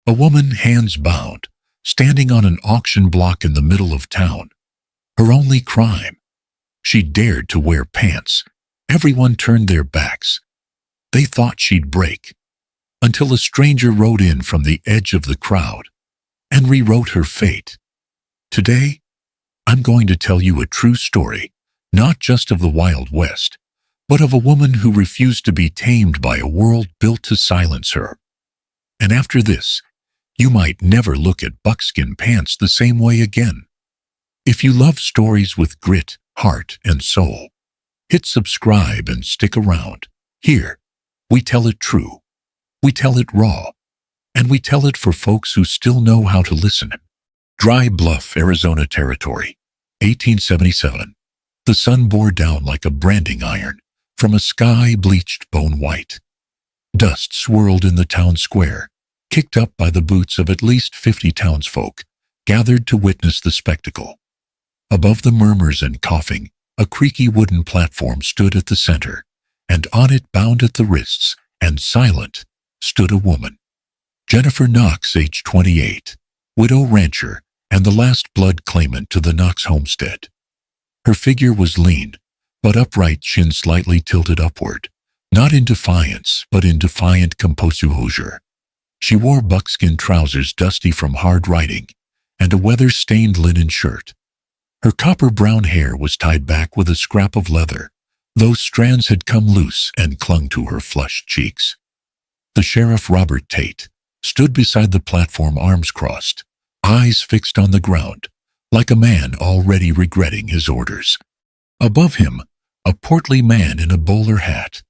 A woman, hands bound, standing on an auction block in the middle of town. Her only crime: she dared to wear pants. Everyone turned their backs. They thought she'd break, until a stranger rode in from the edge of the crowd and rewrote her fate. Today, I'm going to tell you a true story, not just of the Wild West, but of a woman who refused to be tamed by a world built to silence her. And after this, you might never look at buckskin pants the same way again. If you love stories with grit, heart, and soul, hit subscribe and stick around. Here, we tell it true, we tell it raw, and we tell it for folks who still know how to listen. Dry Bluff, Arizona Territory, 1877. The sun bore down like a branding iron from a sky bleached bone white. Dust swirled in the town square, kicked up by the boots of at least 50 townsfolk gathered to witness the spectacle. Above the murmurs and coughing, a creaky wooden platform stood at the center, and on it, bound at the wrists and silent, stood a woman. Jennifer Knox, age 28, widow rancher and the last blood claimant to the Knox homestead. Her figure was lean, but upright, chin slightly tilted upward, not in defiance, but in defiant composure. She wore buckskin trousers dusty from hard riding and a weather-stained linen shirt. Her copper-brown hair was tied back with a scrap of leather. Those strands had come loose and clung to her flushed cheeks. The sheriff, Robert Tate, stood beside the platform, arms crossed, eyes fixed on the ground, like a man already regretting his orders. Above him, a portly man in a bowler hat.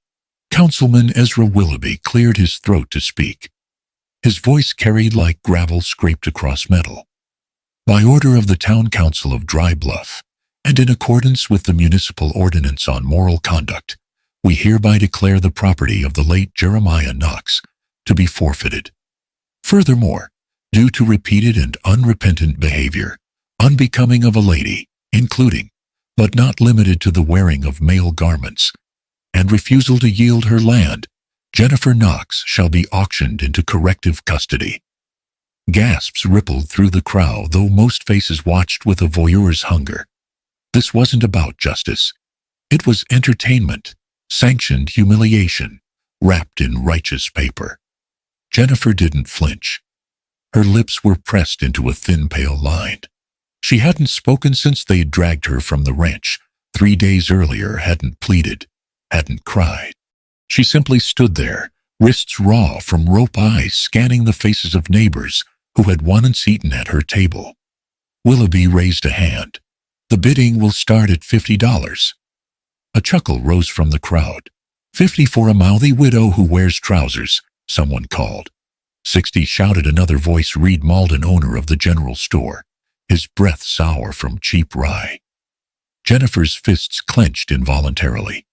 Councilman Ezra Willoughby cleared his throat to speak. His voice carried like gravel scraped across metal. By order of the Town Council of Dry Bluff, and in accordance with the Municipal Ordinance on Moral Conduct, we hereby declare the property of the late Jeremiah Knox to be forfeited. Furthermore, due to repeated and unrepentant behavior, unbecoming of a lady, including, but not limited to the wearing of male garments, and refusal to yield her land, Jennifer Knox shall be auctioned into corrective custody. Gasps rippled through the crowd, though most faces watched with a voyeur's hunger. This wasn't about justice. It was entertainment, sanctioned humiliation, wrapped in righteous paper. Jennifer didn't flinch. Her lips were pressed into a thin, pale line. She hadn't spoken since they had dragged her from the ranch 3 days earlier, hadn't pleaded, hadn't cried. She simply stood there, wrists raw from rope, eyes scanning the faces of neighbors who had won and eaten at her table. Willoughby raised a hand. The bidding will start at $50. A chuckle rose from the crowd. 50 for a mouthy widow who wears trousers, someone called. 60, shouted another voice, Reed Malden, owner of the general store, his breath sour from cheap rye. Jennifer's fists clenched involuntarily.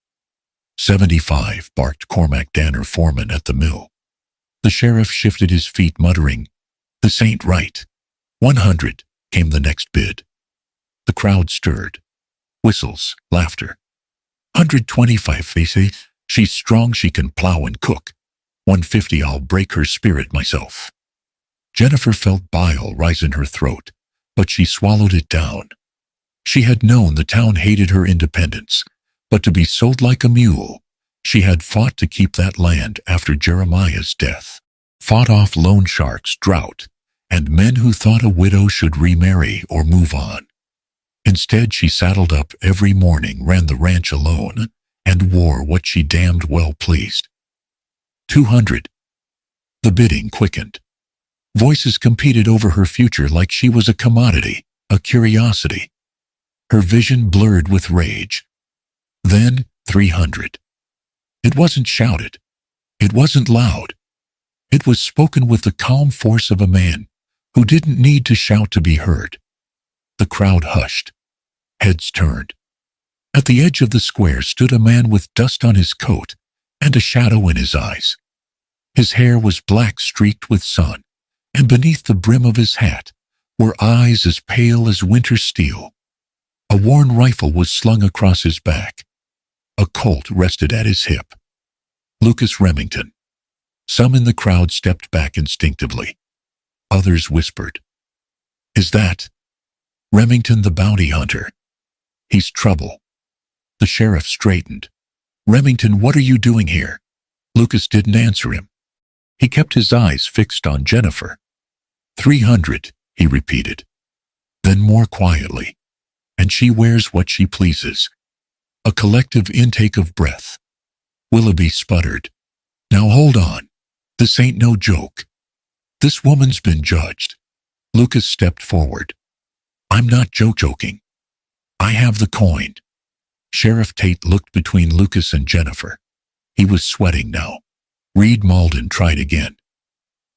75, barked Cormac Danner, foreman at the mill. The sheriff shifted his feet, muttering, "This ain't right." 100, came the next bid. The crowd stirred. Whistles, laughter. 125, they say. She's strong, she can plow and cook. 150, I'll break her spirit myself. Jennifer felt bile rise in her throat, but she swallowed it down. She had known the town hated her independence, but to be sold like a mule, she had fought to keep that land after Jeremiah's death, fought off loan sharks, drought, and men who thought a widow should remarry or move on. Instead, she saddled up every morning, ran the ranch alone, and wore what she damned well pleased. 200. The bidding quickened. Voices competed over her future like she was a commodity, a curiosity. Her vision blurred with rage. Then 300. It wasn't shouted. It wasn't loud. It was spoken with the calm force of a man who didn't need to shout to be heard. The crowd hushed. Heads turned. At the edge of the square stood a man with dust on his coat and a shadow in his eyes. His hair was black, streaked with sun, and beneath the brim of his hat were eyes as pale as winter steel. A worn rifle was slung across his back. A Colt rested at his hip. Lucas Remington. Some in the crowd stepped back instinctively. Others whispered, "Is that Remington the bounty hunter? He's trouble." The sheriff straightened. "Remington, what are you doing here?" Lucas didn't answer him. He kept his eyes fixed on Jennifer. 300, he repeated. Then more quietly, "And she wears what she pleases." A collective intake of breath. Willoughby sputtered, "Now hold on. This ain't no joke. This woman's been judged." Lucas stepped forward. "I'm not joking. I have the coin." Sheriff Tate looked between Lucas and Jennifer. He was sweating now. Reed Malden tried again.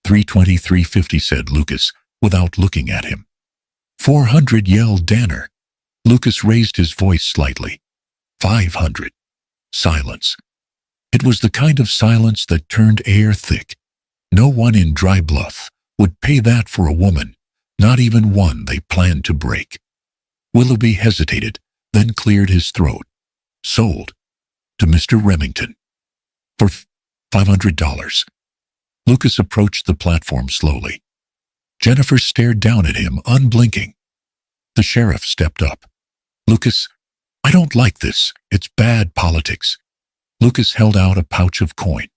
323.50, said Lucas, without looking at him. 400, yelled Danner. Lucas raised his voice slightly. 500. Silence. It was the kind of silence that turned air thick. No one in Dry Bluff would pay that for a woman, not even one they planned to break. Willoughby hesitated, then cleared his throat. "Sold. To Mr. Remington. For $500. Lucas approached the platform slowly. Jennifer stared down at him, unblinking. The sheriff stepped up. "Lucas, I don't like this. It's bad politics." Lucas held out a pouch of coin.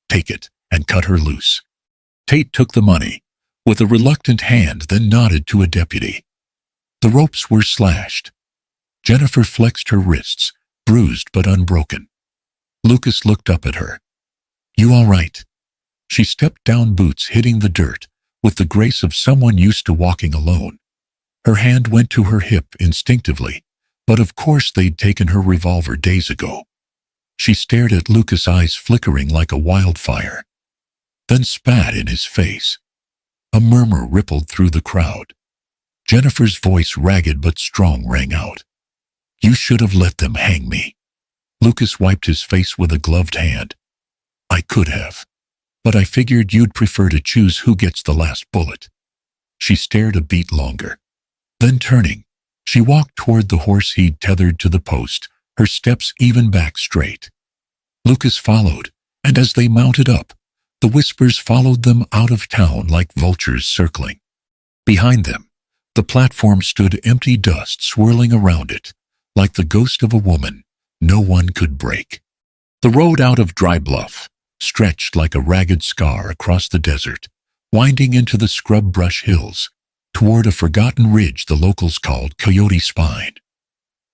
"Take it and cut her loose." Tate took the money with a reluctant hand, then nodded to a deputy. The ropes were slashed. Jennifer flexed her wrists, bruised but unbroken. Lucas looked up at her. "You all right?" She stepped down, boots hitting the dirt, with the grace of someone used to walking alone. Her hand went to her hip instinctively, but of course they'd taken her revolver days ago. She stared at Lucas, eyes flickering like a wildfire, then spat in his face. A murmur rippled through the crowd. Jennifer's voice, ragged but strong, rang out. "You should have let them hang me." Lucas wiped his face with a gloved hand. "I could have, but I figured you'd prefer to choose who gets the last bullet." She stared a beat longer. Then turning, she walked toward the horse he'd tethered to the post, her steps even back straight. Lucas followed, and as they mounted up, the whispers followed them out of town like vultures circling. Behind them, the platform stood empty, dust swirling around it, like the ghost of a woman no one could break. The road out of Dry Bluff stretched like a ragged scar across the desert, winding into the scrub brush hills, toward a forgotten ridge the locals called Coyote Spine.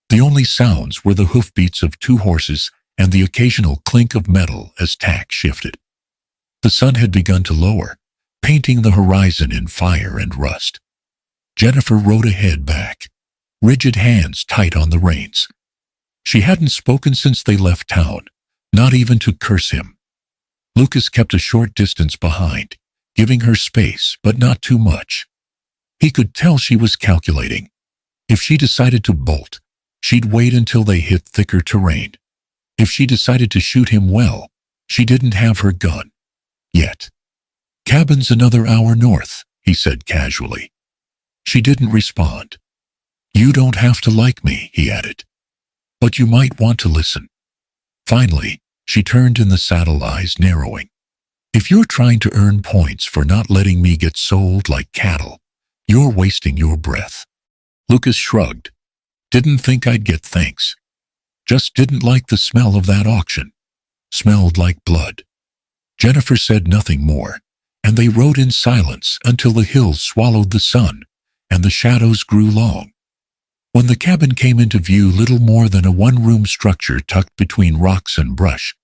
The only sounds were the hoofbeats of 2 horses and the occasional clink of metal as tack shifted. The sun had begun to lower, painting the horizon in fire and rust. Jennifer rode ahead, back, rigid hands tight on the reins. She hadn't spoken since they left town, not even to curse him. Lucas kept a short distance behind, giving her space, but not too much. He could tell she was calculating. If she decided to bolt, she'd wait until they hit thicker terrain. If she decided to shoot him, well, she didn't have her gun. Yet. "Cabin's another hour north," he said casually. She didn't respond. "You don't have to like me," he added. "But you might want to listen." Finally, she turned in the saddle, eyes narrowing. "If you're trying to earn points for not letting me get sold like cattle, you're wasting your breath." Lucas shrugged. "Didn't think I'd get thanks. Just didn't like the smell of that auction. Smelled like blood." Jennifer said nothing more, and they rode in silence until the hills swallowed the sun and the shadows grew long. When the cabin came into view, little more than a one-room structure tucked between rocks and brush,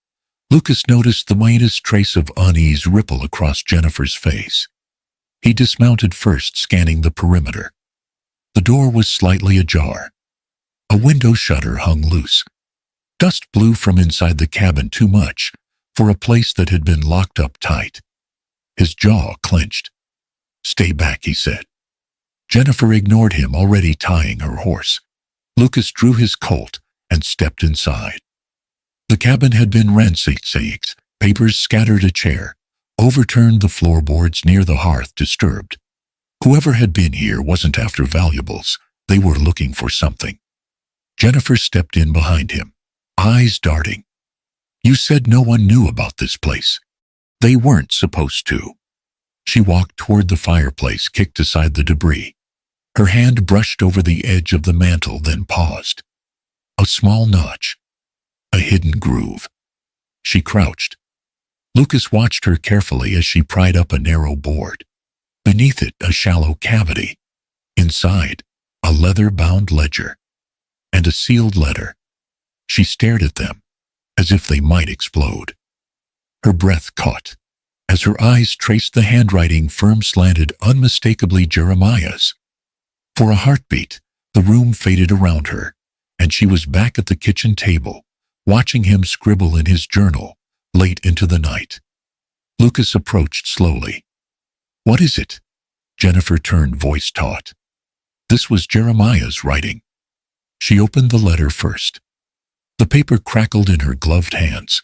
Lucas noticed the faintest trace of unease ripple across Jennifer's face. He dismounted first, scanning the perimeter. The door was slightly ajar. A window shutter hung loose. Dust blew from inside the cabin, too much for a place that had been locked up tight. His jaw clenched. "Stay back," he said. Jennifer ignored him, already tying her horse. Lucas drew his Colt and stepped inside. The cabin had been ransacked, papers scattered, a chair overturned, the floorboards near the hearth disturbed. Whoever had been here wasn't after valuables. They were looking for something. Jennifer stepped in behind him, eyes darting. "You said no one knew about this place." "They weren't supposed to." She walked toward the fireplace, kicked aside the debris. Her hand brushed over the edge of the mantel, then paused. A small notch. A hidden groove. She crouched. Lucas watched her carefully as she pried up a narrow board. Beneath it, a shallow cavity. Inside, a leather-bound ledger. And a sealed letter. She stared at them, as if they might explode. Her breath caught, as her eyes traced the handwriting, firm, slanted, unmistakably Jeremiah's. For a heartbeat, the room faded around her, and she was back at the kitchen table, watching him scribble in his journal, late into the night. Lucas approached slowly. "What is it?" Jennifer turned, voice taut. This was Jeremiah's writing. She opened the letter first. The paper crackled in her gloved hands.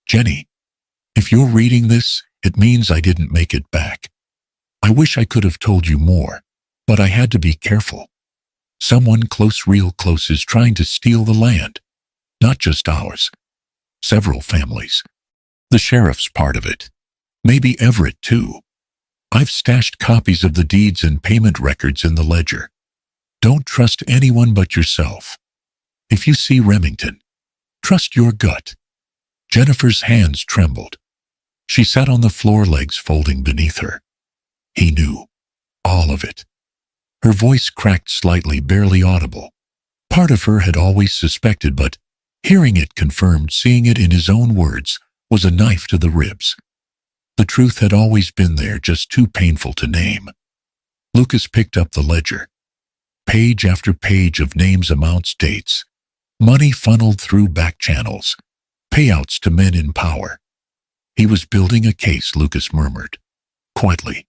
"Jenny, if you're reading this, it means I didn't make it back. I wish I could have told you more, but I had to be careful. Someone close, real close, is trying to steal the land. Not just ours. Several families. The sheriff's part of it. Maybe Everett, too. I've stashed copies of the deeds and payment records in the ledger. Don't trust anyone but yourself. If you see Remington, trust your gut." Jennifer's hands trembled. She sat on the floor, legs folding beneath her. He knew. All of it. Her voice cracked slightly, barely audible. Part of her had always suspected, but hearing it confirmed, seeing it in his own words, was a knife to the ribs. The truth had always been there, just too painful to name. Lucas picked up the ledger. Page after page of names, amounts, dates. Money funneled through back channels. Payouts to men in power. He was building a case, Lucas murmured, quietly.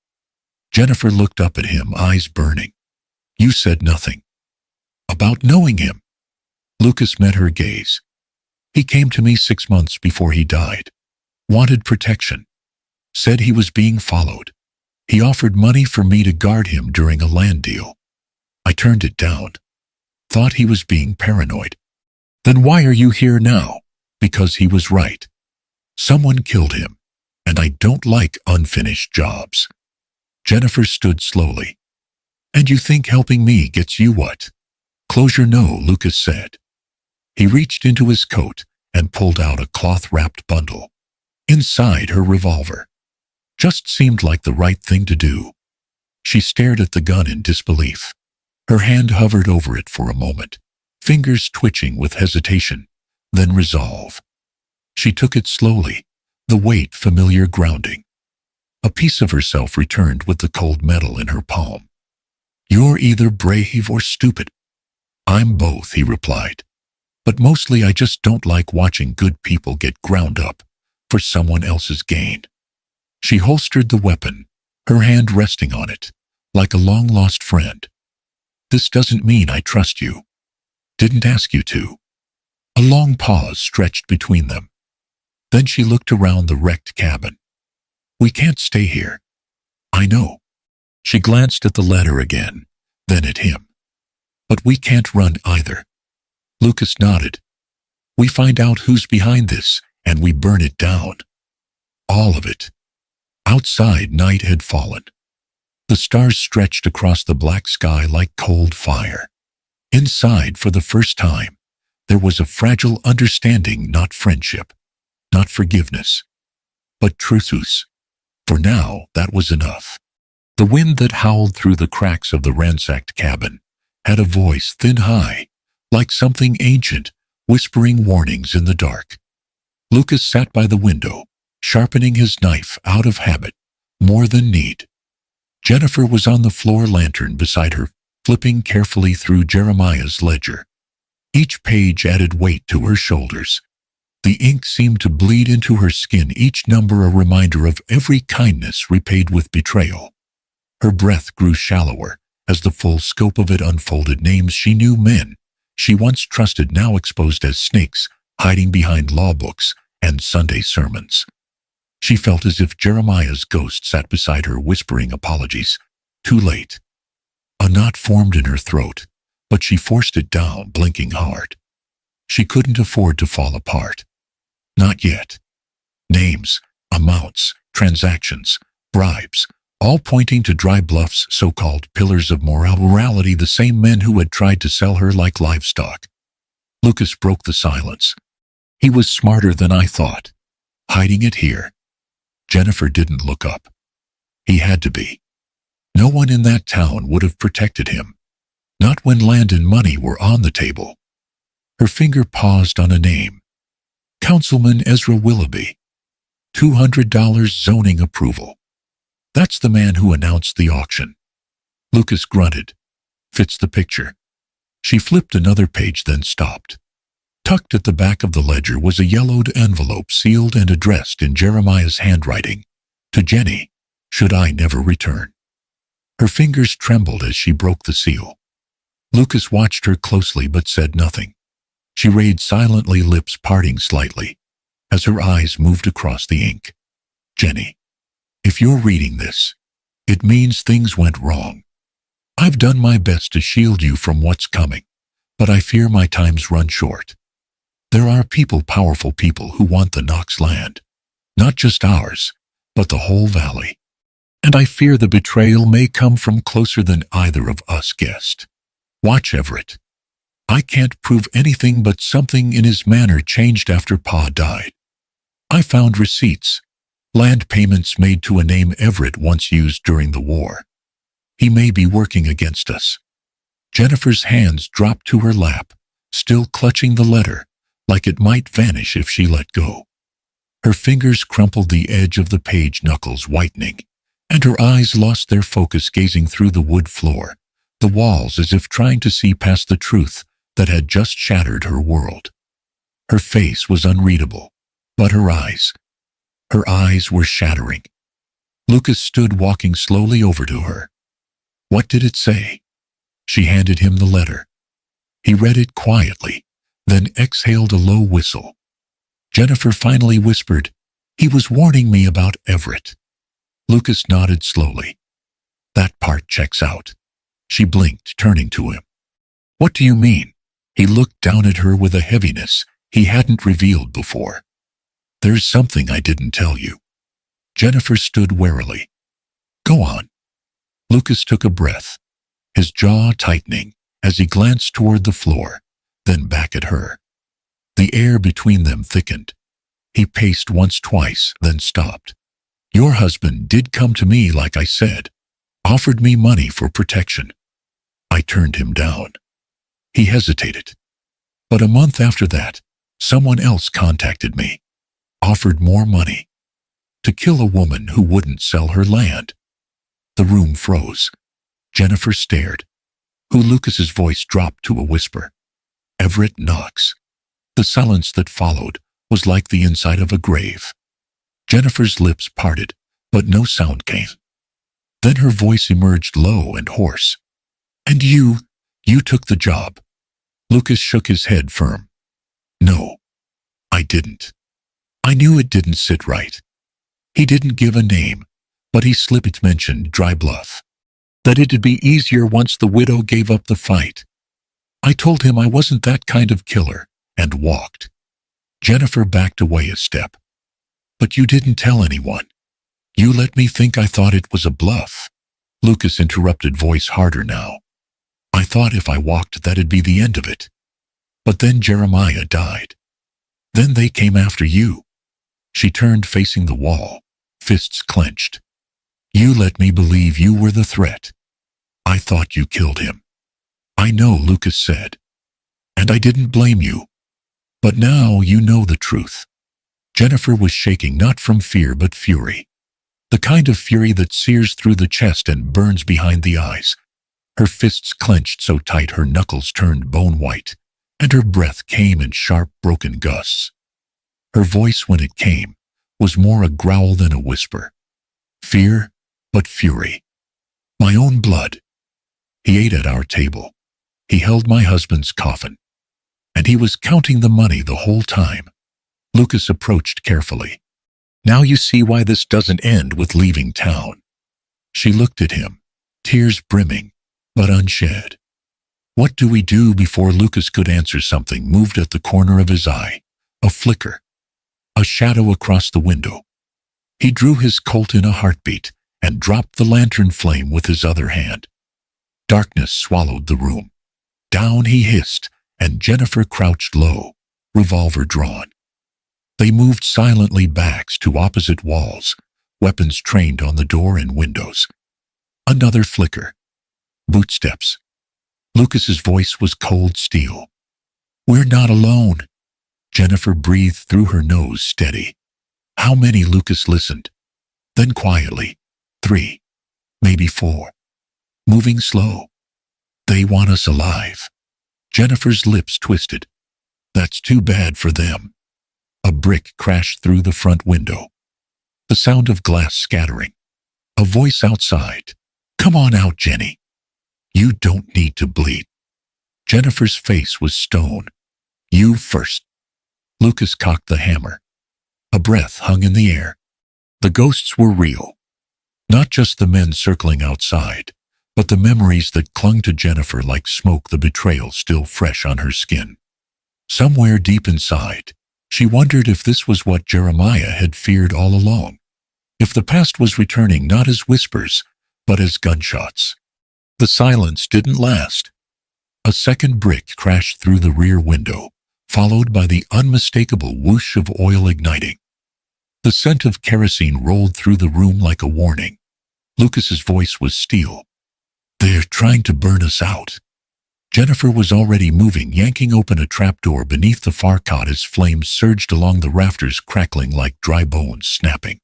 Jennifer looked up at him, eyes burning. "You said nothing about knowing him." Lucas met her gaze. "He came to me 6 months before he died. Wanted protection. Said he was being followed. He offered money for me to guard him during a land deal. I turned it down. Thought he was being paranoid. Then why are you here now?" "Because he was right. Someone killed him, and I don't like unfinished jobs." Jennifer stood slowly. "And you think helping me gets you what?" "Closure, no," Lucas said. He reached into his coat and pulled out a cloth-wrapped bundle. Inside, her revolver. Just seemed like the right thing to do. She stared at the gun in disbelief. Her hand hovered over it for a moment, fingers twitching with hesitation, then resolve. She took it slowly, the weight familiar, grounding. A piece of herself returned with the cold metal in her palm. "You're either brave or stupid." "I'm both," he replied. "But mostly I just don't like watching good people get ground up for someone else's gain." She holstered the weapon, her hand resting on it, like a long-lost friend. "This doesn't mean I trust you. Didn't ask you to." A long pause stretched between them. Then she looked around the wrecked cabin. "We can't stay here." "I know." She glanced at the letter again, then at him. "But we can't run either." Lucas nodded. "We find out who's behind this, and we burn it down. All of it." Outside, night had fallen. The stars stretched across the black sky like cold fire. Inside, for the first time, there was a fragile understanding, not friendship, not forgiveness, but truths. For now, that was enough. The wind that howled through the cracks of the ransacked cabin had a voice, thin, high, like something ancient, whispering warnings in the dark. Lucas sat by the window, sharpening his knife out of habit, more than need. Jennifer was on the floor, lantern beside her, flipping carefully through Jeremiah's ledger. Each page added weight to her shoulders. The ink seemed to bleed into her skin, each number a reminder of every kindness repaid with betrayal. Her breath grew shallower as the full scope of it unfolded. Names she knew, men she once trusted, now exposed as snakes, hiding behind law books and Sunday sermons. She felt as if Jeremiah's ghost sat beside her, whispering apologies. Too late. A knot formed in her throat, but she forced it down, blinking hard. She couldn't afford to fall apart. Not yet. Names, amounts, transactions, bribes, all pointing to Dry Bluff's so-called pillars of morality, the same men who had tried to sell her like livestock. Lucas broke the silence. He was smarter than I thought. Hiding it here. Jennifer didn't look up. He had to be. No one in that town would have protected him. Not when land and money were on the table. Her finger paused on a name. Councilman Ezra Willoughby. $200 zoning approval. That's the man who announced the auction. Lucas grunted. Fits the picture. She flipped another page, then stopped. Tucked at the back of the ledger was a yellowed envelope sealed and addressed in Jeremiah's handwriting. To Jenny, should I never return. Her fingers trembled as she broke the seal. Lucas watched her closely but said nothing. She read silently, lips parting slightly, as her eyes moved across the ink. Jenny, if you're reading this, it means things went wrong. I've done my best to shield you from what's coming, but I fear my time's run short. There are people, powerful people, who want the Knox land. Not just ours, but the whole valley. And I fear the betrayal may come from closer than either of us guessed. Watch Everett. I can't prove anything, but something in his manner changed after Pa died. I found receipts, land payments made to a name Everett once used during the war. He may be working against us. Jennifer's hands dropped to her lap, still clutching the letter, like it might vanish if she let go. Her fingers crumpled the edge of the page, knuckles whitening, and her eyes lost their focus, gazing through the wood floor, the walls, as if trying to see past the truth that had just shattered her world. Her face was unreadable, but her eyes were shattering. Lucas stood, walking slowly over to her. What did it say? She handed him the letter. He read it quietly, then exhaled a low whistle. Jennifer finally whispered, "He was warning me about Everett." Lucas nodded slowly. That part checks out. She blinked, turning to him. What do you mean? He looked down at her with a heaviness he hadn't revealed before. There's something I didn't tell you. Jennifer stood warily. Go on. Lucas took a breath, his jaw tightening as he glanced toward the floor, then back at her. The air between them thickened. He paced once, twice, then stopped. Your husband did come to me, like I said, offered me money for protection. I turned him down. He hesitated. But a month after that, someone else contacted me, offered more money, to kill a woman who wouldn't sell her land. The room froze. Jennifer stared. Lucas's voice dropped to a whisper. Everett Knox. The silence that followed was like the inside of a grave. Jennifer's lips parted, but no sound came. Then her voice emerged, low and hoarse. And you took the job. Lucas shook his head firm. No, I didn't. I knew it didn't sit right. He didn't give a name, but he slipped mentioned Dry Bluff. That it'd be easier once the widow gave up the fight. I told him I wasn't that kind of killer, and walked. Jennifer backed away a step. But you didn't tell anyone. You let me think I thought it was a bluff. Lucas interrupted, voice harder now. I thought if I walked that'd be the end of it. But then Jeremiah died. Then they came after you. She turned, facing the wall, fists clenched. You let me believe you were the threat. I thought you killed him. I know, Lucas said. And I didn't blame you. But now you know the truth. Jennifer was shaking, not from fear but fury. The kind of fury that sears through the chest and burns behind the eyes. Her fists clenched so tight her knuckles turned bone white, and her breath came in sharp, broken gusts. Her voice, when it came, was more a growl than a whisper. Fear, but fury. My own blood. He ate at our table. He held my husband's coffin. And he was counting the money the whole time. Lucas approached carefully. Now you see why this doesn't end with leaving town. She looked at him, tears brimming, but unshed. What do we do? Before Lucas could answer, something moved at the corner of his eye. A flicker. A shadow across the window. He drew his Colt in a heartbeat, and dropped the lantern flame with his other hand. Darkness swallowed the room. Down he hissed, and Jennifer crouched low, revolver drawn. They moved silently backs to opposite walls, weapons trained on the door and windows. Another flicker. Bootsteps. Lucas's voice was cold steel. "We're not alone." Jennifer breathed through her nose steady. How many? Lucas listened. Then quietly, 3, maybe 4. Moving slow. "They want us alive." Jennifer's lips twisted. "That's too bad for them." A brick crashed through the front window. The sound of glass scattering. A voice outside. "Come on out, Jenny. You don't need to bleed." Jennifer's face was stone. "You first." Lucas cocked the hammer. A breath hung in the air. The ghosts were real. Not just the men circling outside, but the memories that clung to Jennifer like smoke, the betrayal still fresh on her skin. Somewhere deep inside, she wondered if this was what Jeremiah had feared all along. If the past was returning not as whispers, but as gunshots. The silence didn't last. A second brick crashed through the rear window, followed by the unmistakable whoosh of oil igniting. The scent of kerosene rolled through the room like a warning. Lucas's voice was steel. "They're trying to burn us out." Jennifer was already moving, yanking open a trapdoor beneath the far cot as flames surged along the rafters, crackling like dry bones snapping.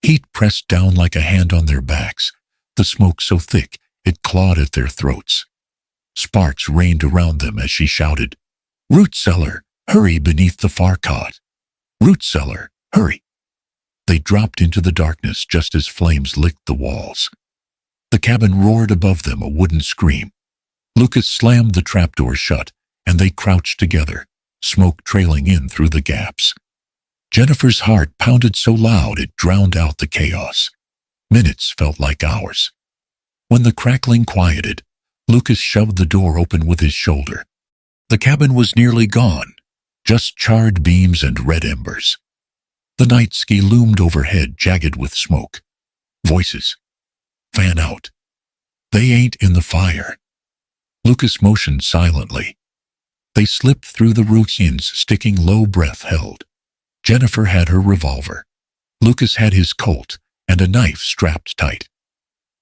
Heat pressed down like a hand on their backs, the smoke so thick it clawed at their throats. Sparks rained around them as she shouted, "Root cellar, hurry!" beneath the far cot. "Root cellar, hurry!" They dropped into the darkness just as flames licked the walls. The cabin roared above them, a wooden scream. Lucas slammed the trapdoor shut, and they crouched together, smoke trailing in through the gaps. Jennifer's heart pounded so loud it drowned out the chaos. Minutes felt like hours. When the crackling quieted, Lucas shoved the door open with his shoulder. The cabin was nearly gone, just charred beams and red embers. The night ski loomed overhead, jagged with smoke. Voices. "Fan out. They ain't in the fire." Lucas motioned silently. They slipped through the routines, sticking low, breath held. Jennifer had her revolver. Lucas had his Colt and a knife strapped tight.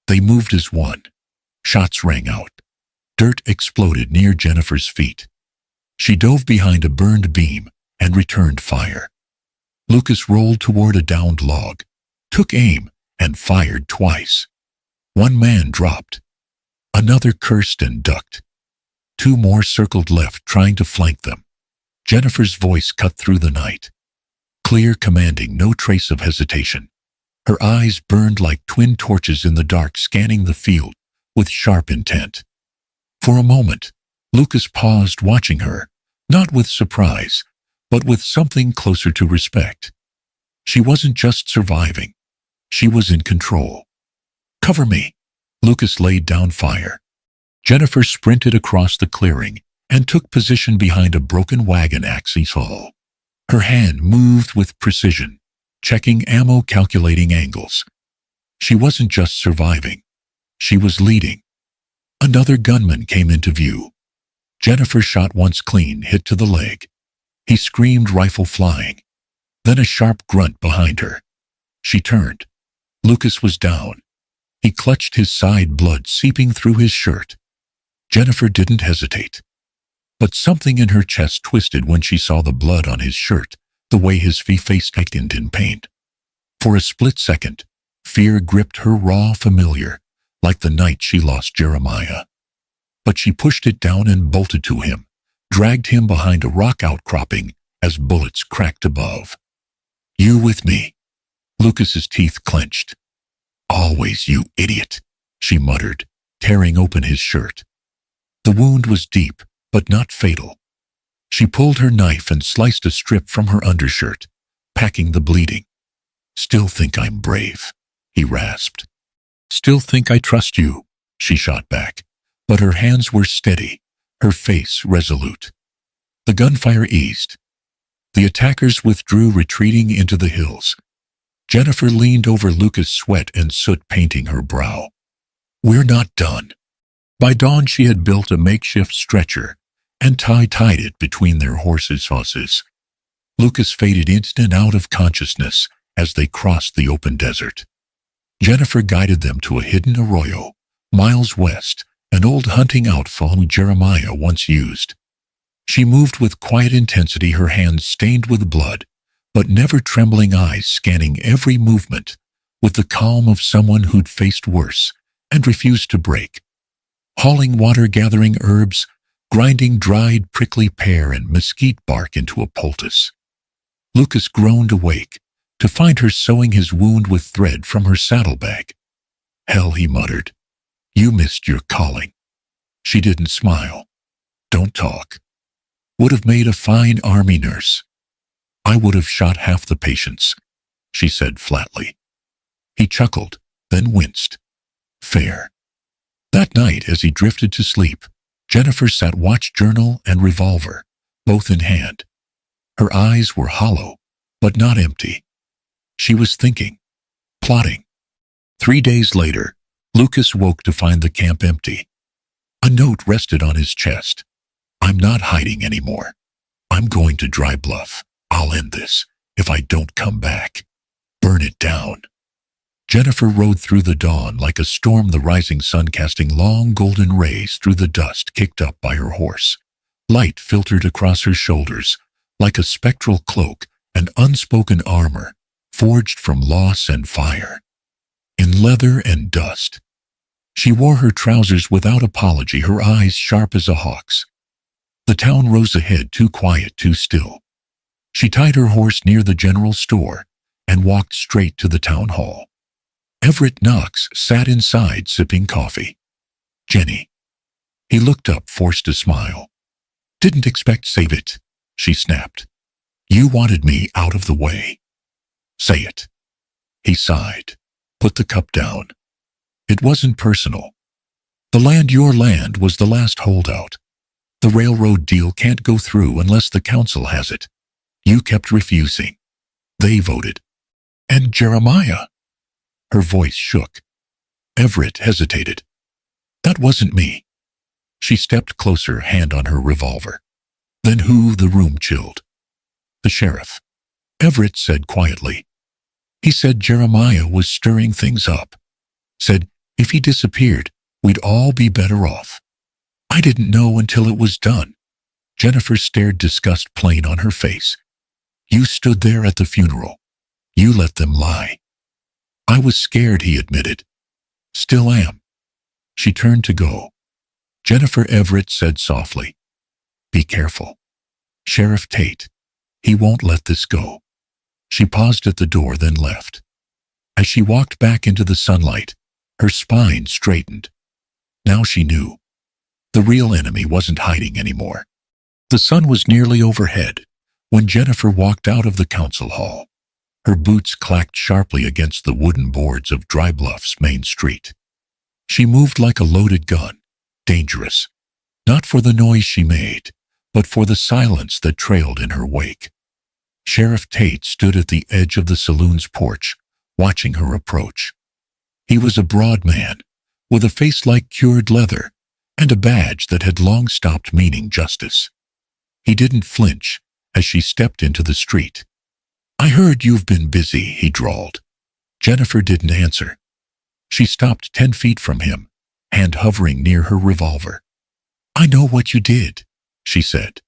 They moved as one. Shots rang out. Dirt exploded near Jennifer's feet. She dove behind a burned beam and returned fire. Lucas rolled toward a downed log, took aim, and fired twice. One man dropped. Another cursed and ducked. 2 more circled left, trying to flank them. Jennifer's voice cut through the night. Clear, commanding, no trace of hesitation. Her eyes burned like twin torches in the dark, scanning the field with sharp intent. For a moment, Lucas paused, watching her, not with surprise, but with something closer to respect. She wasn't just surviving. She was in control. "Cover me." Lucas laid down fire. Jennifer sprinted across the clearing and took position behind a broken wagon axis haul. Her hand moved with precision, checking ammo, calculating angles. She wasn't just surviving. She was leading. Another gunman came into view. Jennifer shot once clean, hit to the leg. He screamed, rifle flying. Then a sharp grunt behind her. She turned. Lucas was down. He clutched his side, blood seeping through his shirt. Jennifer didn't hesitate. But something in her chest twisted when she saw the blood on his shirt, the way his face tightened in pain. For a split second, fear gripped her, raw, familiar, like the night she lost Jeremiah. But she pushed it down and bolted to him, dragged him behind a rock outcropping as bullets cracked above. "You with me?" Lucas's teeth clenched. "Always, you idiot," she muttered, tearing open his shirt. The wound was deep, but not fatal. She pulled her knife and sliced a strip from her undershirt, packing the bleeding. "Still think I'm brave," he rasped. "Still think I trust you," she shot back, but her hands were steady, her face resolute. The gunfire eased. The attackers withdrew, retreating into the hills. Jennifer leaned over Lucas, sweat and soot painting her brow. We're not done. By dawn she had built a makeshift stretcher and tied it between their horses' hosses. Lucas faded in and out of consciousness as they crossed the open desert. Jennifer guided them to a hidden arroyo, miles west, an old hunting outfit Jeremiah once used. She moved with quiet intensity, her hands stained with blood, but never trembling eyes scanning every movement with the calm of someone who'd faced worse and refused to break. Hauling water, gathering herbs, grinding dried prickly pear and mesquite bark into a poultice. Lucas groaned awake to find her sewing his wound with thread from her saddlebag. Hell, he muttered. You missed your calling. She didn't smile. Don't talk. Would have made a fine army nurse. I would have shot half the patients, she said flatly. He chuckled, then winced. Fair. That night, as he drifted to sleep, Jennifer sat watch journal and revolver, both in hand. Her eyes were hollow, but not empty. She was thinking, plotting. 3 days later, Lucas woke to find the camp empty. A note rested on his chest. I'm not hiding anymore. I'm going to Dry Bluff. I'll end this if I don't come back. Burn it down. Jennifer rode through the dawn like a storm, the rising sun casting long golden rays through the dust kicked up by her horse. Light filtered across her shoulders like a spectral cloak, an unspoken armor forged from loss and fire. In leather and dust. She wore her trousers without apology, her eyes sharp as a hawk's. The town rose ahead, too quiet, too still. She tied her horse near the general store and walked straight to the town hall. Everett Knox sat inside sipping coffee. Jenny. He looked up, forced a smile. Didn't expect. Save it, she snapped. You wanted me out of the way. Say it. He sighed. Put the cup down. It wasn't personal. The land, your land, was the last holdout. The railroad deal can't go through unless the council has it. You kept refusing. They voted. And Jeremiah. Her voice shook. Everett hesitated. That wasn't me. She stepped closer, hand on her revolver. Then who? The room chilled. The sheriff. Everett said quietly. He said Jeremiah was stirring things up. Said if he disappeared, we'd all be better off. I didn't know until it was done. Jennifer stared, disgust plain on her face. You stood there at the funeral. You let them lie. I was scared, he admitted. Still am. She turned to go. Jennifer, Everett said softly. Be careful. Sheriff Tate. He won't let this go. She paused at the door, then left. As she walked back into the sunlight, her spine straightened. Now she knew. The real enemy wasn't hiding anymore. The sun was nearly overhead when Jennifer walked out of the council hall. Her boots clacked sharply against the wooden boards of Dry Bluff's main street. She moved like a loaded gun, dangerous, not for the noise she made, but for the silence that trailed in her wake. Sheriff Tate stood at the edge of the saloon's porch, watching her approach. He was a broad man, with a face like cured leather, and a badge that had long stopped meaning justice. He didn't flinch as she stepped into the street. I heard you've been busy, he drawled. Jennifer didn't answer. She stopped 10 feet from him, hand hovering near her revolver. I know what you did, she said.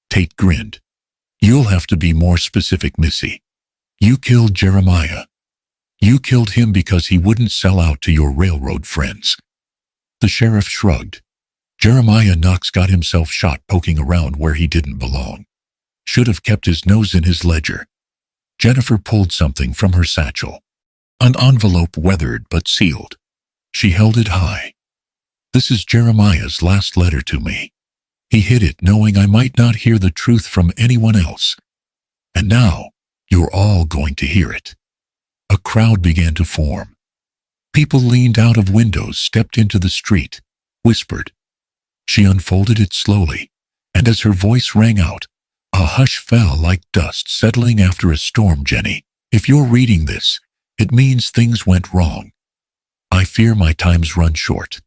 Tate grinned. You'll have to be more specific, Missy. You killed Jeremiah. You killed him because he wouldn't sell out to your railroad friends. The sheriff shrugged. Jeremiah Knox got himself shot poking around where he didn't belong. Should have kept his nose in his ledger. Jennifer pulled something from her satchel. An envelope, weathered but sealed. She held it high. This is Jeremiah's last letter to me. He hid it knowing I might not hear the truth from anyone else. And now, you're all going to hear it. A crowd began to form. People leaned out of windows, stepped into the street, whispered. She unfolded it slowly, and as her voice rang out, a hush fell like dust settling after a storm. Jenny, If you're reading this, it means things went wrong. I fear my time's run short.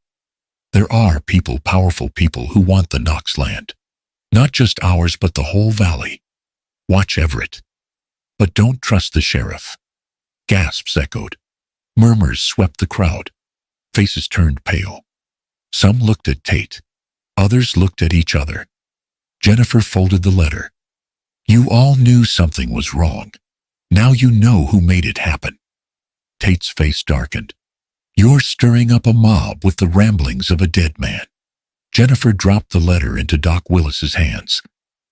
There are people, powerful people, who want the Knox land. Not just ours, but the whole valley. Watch Everett. But don't trust the sheriff. Gasps echoed. Murmurs swept the crowd. Faces turned pale. Some looked at Tate. Others looked at each other. Jennifer folded the letter. You all knew something was wrong. Now you know who made it happen. Tate's face darkened. You're stirring up a mob with the ramblings of a dead man. Jennifer dropped the letter into Doc Willis's hands.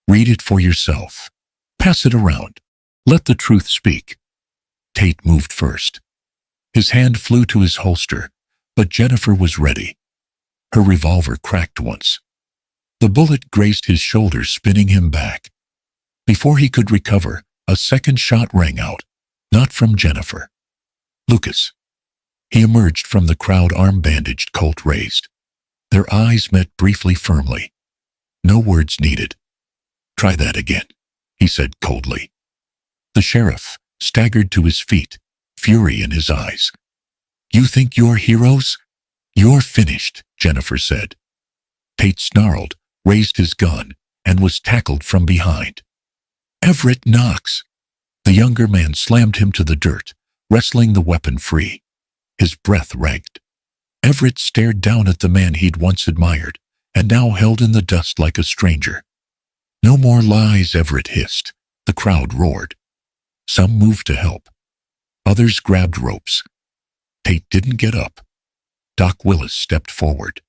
Read it for yourself. Pass it around. Let the truth speak. Tate moved first. His hand flew to his holster, but Jennifer was ready. Her revolver cracked once. The bullet grazed his shoulder, spinning him back. Before he could recover, a second shot rang out, not from Jennifer. Lucas. He emerged from the crowd, arm bandaged, Colt raised. Their eyes met briefly, firmly. No words needed. Try that again, he said coldly. The sheriff staggered to his feet, fury in his eyes. You think you're heroes? You're finished, Jennifer said. Tate snarled, raised his gun, and was tackled from behind. Everett Knox. The younger man slammed him to the dirt, wrestling the weapon free. His breath ragged. Everett stared down at the man he'd once admired, and now held in the dust like a stranger. No more lies, Everett hissed. The crowd roared. Some moved to help. Others grabbed ropes. Tate didn't get up. Doc Willis stepped forward.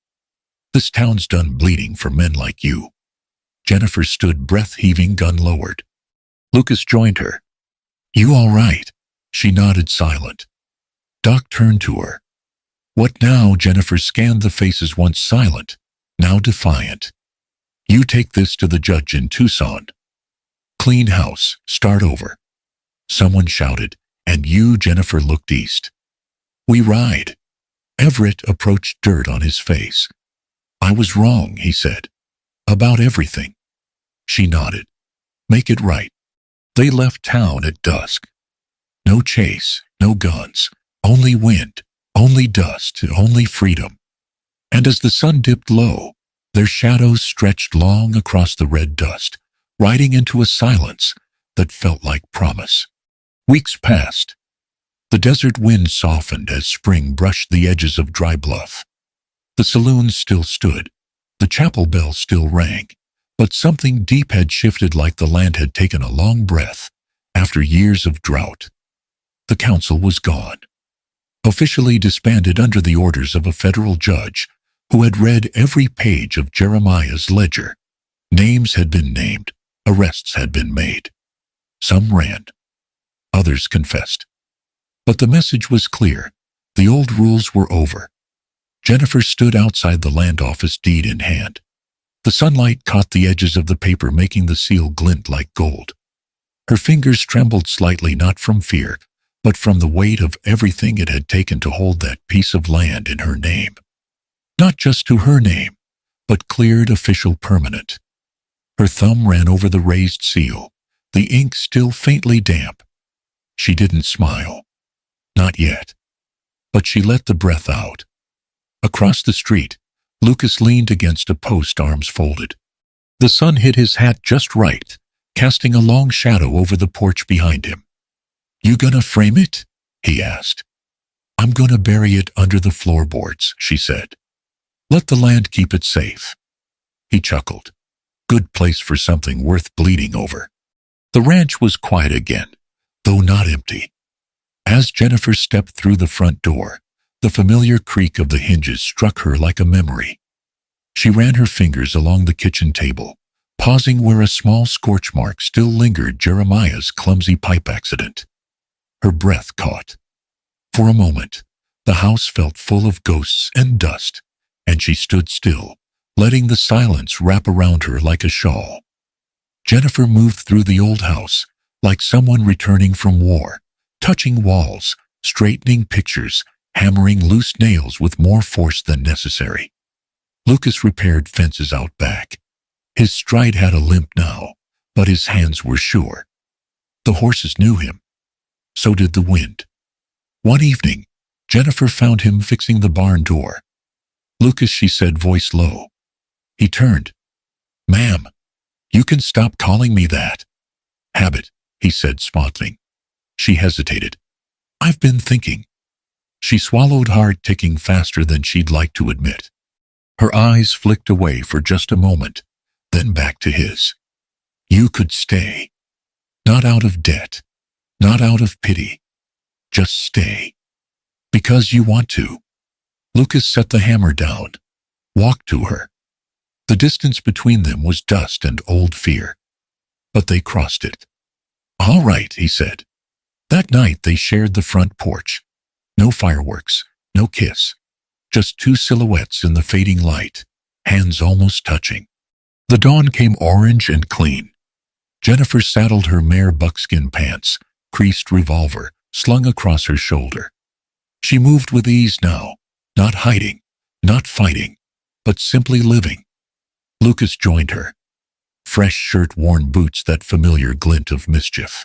This town's done bleeding for men like you. Jennifer stood, breath heaving, gun lowered. Lucas joined her. You all right? She nodded, silent. Doc turned to her. What now? Jennifer scanned the faces, once silent, now defiant. You take this to the judge in Tucson. Clean house, start over. Someone shouted, and you, Jennifer, looked east. We ride. Everett approached, dirt on his face. I was wrong, he said. About everything. She nodded. Make it right. They left town at dusk. No chase, no guns, only wind, only dust, only freedom. And as the sun dipped low, their shadows stretched long across the red dust, riding into a silence that felt like promise. Weeks passed. The desert wind softened as spring brushed the edges of Dry Bluff. The saloons still stood. The chapel bell still rang. But something deep had shifted, like the land had taken a long breath after years of drought. The council was gone. Officially disbanded under the orders of a federal judge who had read every page of Jeremiah's ledger. Names had been named. Arrests had been made. Some ran. Others confessed. But the message was clear. The old rules were over. Jennifer stood outside the land office, deed in hand. The sunlight caught the edges of the paper, making the seal glint like gold. Her fingers trembled slightly, not from fear, but from the weight of everything it had taken to hold that piece of land in her name. Not just to her name, but cleared, official, permanent. Her thumb ran over the raised seal, the ink still faintly damp. She didn't smile. Not yet. But she let the breath out. Across the street, Lucas leaned against a post, arms folded. The sun hit his hat just right, casting a long shadow over the porch behind him. You gonna frame it? He asked. I'm gonna bury it under the floorboards, she said. Let the land keep it safe. He chuckled. Good place for something worth bleeding over. The ranch was quiet again, though not empty. As Jennifer stepped through the front door, the familiar creak of the hinges struck her like a memory. She ran her fingers along the kitchen table, pausing where a small scorch mark still lingered, Jeremiah's clumsy pipe accident. Her breath caught. For a moment, the house felt full of ghosts and dust, and she stood still, letting the silence wrap around her like a shawl. Jennifer moved through the old house, like someone returning from war, touching walls, straightening pictures, hammering loose nails with more force than necessary. Lucas repaired fences out back. His stride had a limp now, but his hands were sure. The horses knew him. So did the wind. One evening, Jennifer found him fixing the barn door. "Lucas," she said, voice low. He turned. "Ma'am, you can stop calling me that." "Habit," he said, smiling. She hesitated. "I've been thinking." She swallowed hard, ticking faster than she'd like to admit. Her eyes flicked away for just a moment, then back to his. "You could stay. Not out of debt, not out of pity. Just stay. Because you want to." Lucas set the hammer down, walked to her. The distance between them was dust and old fear. But they crossed it. "All right," he said. That night they shared the front porch. No fireworks, no kiss. Just two silhouettes in the fading light, hands almost touching. The dawn came orange and clean. Jennifer saddled her mare buckskin pants, creased revolver slung across her shoulder. She moved with ease now, not hiding, not fighting, but simply living. Lucas joined her. Fresh shirt, worn boots, that familiar glint of mischief.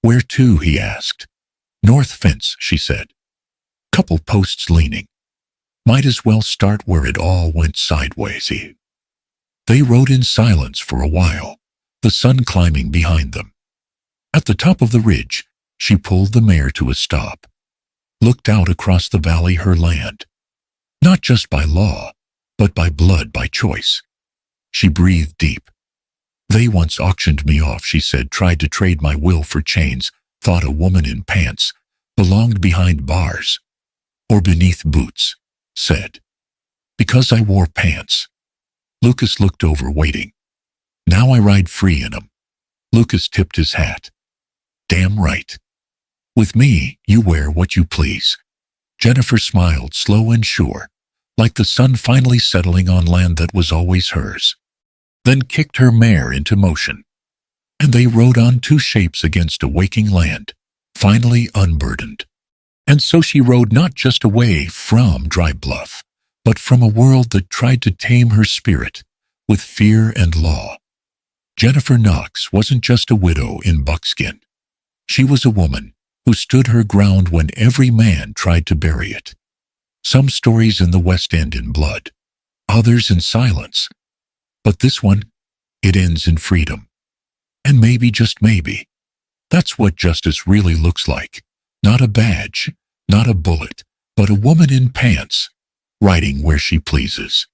"Where to?" he asked. "North fence," she said. "Couple posts leaning. Might as well start where it all went sideways." They rode in silence for a while, the sun climbing behind them. At the top of the ridge, she pulled the mare to a stop, looked out across the valley, her land. Not just by law, but by blood, by choice. She breathed deep. "They once auctioned me off," she said, "tried to trade my will for chains, thought a woman in pants belonged behind bars, or beneath boots, said. Because I wore pants." Lucas looked over, waiting. "Now I ride free in 'em." Lucas tipped his hat. "Damn right. With me, you wear what you please." Jennifer smiled, slow and sure, like the sun finally settling on land that was always hers. Then kicked her mare into motion. And they rode on, two shapes against a waking land, finally unburdened. And so she rode not just away from Dry Bluff, but from a world that tried to tame her spirit with fear and law. Jennifer Knox wasn't just a widow in buckskin. She was a woman who stood her ground when every man tried to bury it. Some stories in the West end in blood, others in silence. But this one, it ends in freedom. And maybe, just maybe, that's what justice really looks like. Not a badge, not a bullet, but a woman in pants, riding where she pleases.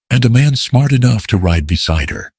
And a man smart enough to ride beside her.